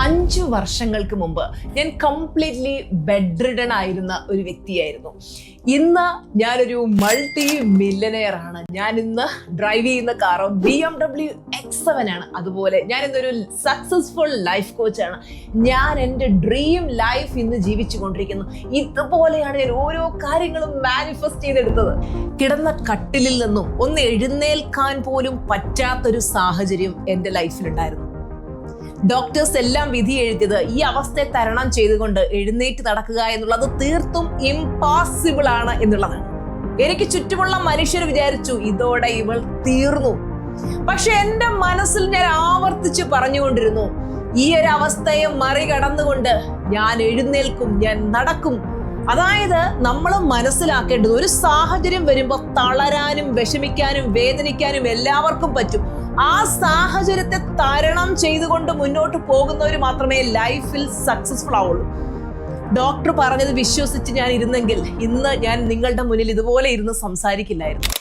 5 വർഷങ്ങൾക്ക് മുമ്പ് ഞാൻ കംപ്ലീറ്റ്ലി ബെഡ് റിഡൺ ആയിരുന്ന ഒരു വ്യക്തിയായിരുന്നു. ഇന്ന് ഞാനൊരു മൾട്ടി മില്യനെയർ ആണ്. ഞാൻ ഇന്ന് ഡ്രൈവ് ചെയ്യുന്ന കാർ BMW X7 ആണ്. അതുപോലെ ഞാൻ ഇന്നൊരു സക്സസ്ഫുൾ ലൈഫ് കോച്ചാണ്. ഞാൻ എൻ്റെ ഡ്രീം ലൈഫ് ഇന്ന് ജീവിച്ചു കൊണ്ടിരിക്കുന്നു. ഇതുപോലെയാണ് ഞാൻ ഓരോ കാര്യങ്ങളും മാനിഫെസ്റ്റ് ചെയ്തെടുത്തത്. കിടന്ന കട്ടിലിൽ നിന്നും ഒന്ന് എഴുന്നേൽക്കാൻ പോലും പറ്റാത്തൊരു സാഹചര്യം എൻ്റെ ലൈഫിലുണ്ടായിരുന്നു. ഡോക്ടേഴ്സ് എല്ലാം വിധി എഴുതിയത് ഈ അവസ്ഥയെ തരണം ചെയ്തുകൊണ്ട് എഴുന്നേറ്റ് നടക്കുക എന്നുള്ളത് തീർത്തും ഇംപോസിബിൾ ആണ് എന്നുള്ളതാണ്. എനിക്ക് ചുറ്റുമുള്ള മനുഷ്യർ വിചാരിച്ചു ഇതോടെ ഇവൾ തീർന്നു. പക്ഷെ എൻ്റെ മനസ്സിൽ ഞാൻ ആവർത്തിച്ച് പറഞ്ഞുകൊണ്ടിരുന്നു, ഈ ഒരു അവസ്ഥയെ മറികടന്നുകൊണ്ട് ഞാൻ എഴുന്നേൽക്കും, ഞാൻ നടക്കും. അതായത് നമ്മൾ മനസ്സിലാക്കേണ്ടത്, ഒരു സാഹചര്യം വരുമ്പോൾ തളരാനും വിഷമിക്കാനും വേദനിക്കാനും എല്ലാവർക്കും പറ്റും. ആ സാഹചര്യത്തെ തരണം ചെയ്തുകൊണ്ട് മുന്നോട്ട് പോകുന്നവർ മാത്രമേ ലൈഫിൽ സക്സസ്ഫുൾ ആവുള്ളൂ. ഡോക്ടർ പറഞ്ഞത് വിശ്വസിച്ച് ഞാൻ ഇരുന്നെങ്കിൽ ഇന്ന് ഞാൻ നിങ്ങളുടെ മുന്നിൽ ഇതുപോലെ ഇരുന്ന് സംസാരിക്കില്ലായിരുന്നു.